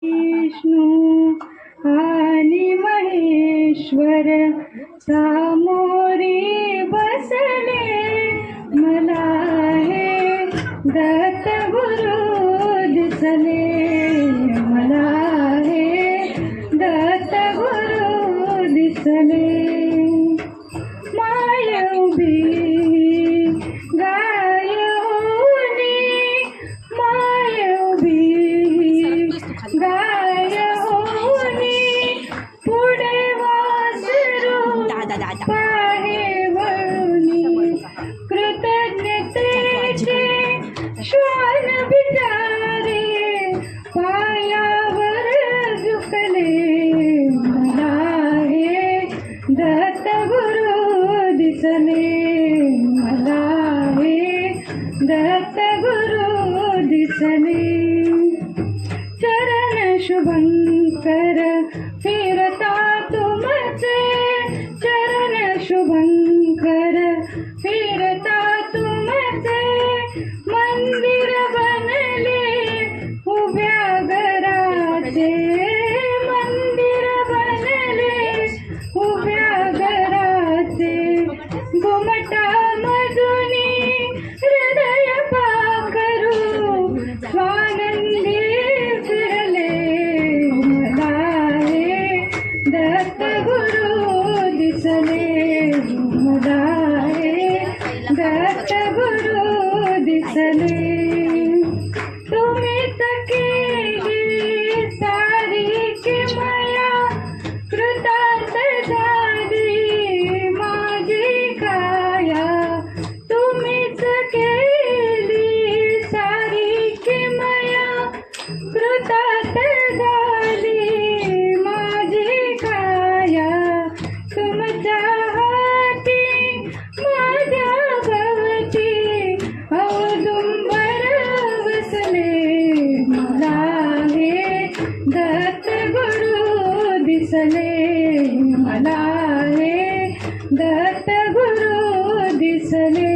विष्णू आणि महेश्वर सामोरी बसले, मला हे दत्त गुरु दिसले, मला हे दत्त गुरु दिसले. मायवी गाय होनी, मायवी गाय होनी, पुढे वासरू पाहे वळूनी, कृतज्ञतेचे श्वान बिचारे पायावर झुकले, मला हे दत्त गुरु दिसले, मला हे दत्त गुरु दिसले. चरण शुभंकर फिरता तुमचे, चरण शुभंकर फिरता तुमचे, मंदिर बनले उभ्या घराचे, मंदिर बनले उभ्या घराचे, घुमटा मधुनी हृदय पाखरू स्वानंदी फिरले, मला हे दत्त गुरु दिसले, मला हे दत्त गुरु दिसले. तुम्हीच केली सारी किमया, कृतार्थ झाली माझी काया, तुम्हीच केली सारी किमया, कृतार्थ झाली माझी काया, तुमच्या हाती माझ्या भवती औदुंबर बसले, मला हे दत्त गुरु दिसले, मला हे दत्त गुरु दिसले.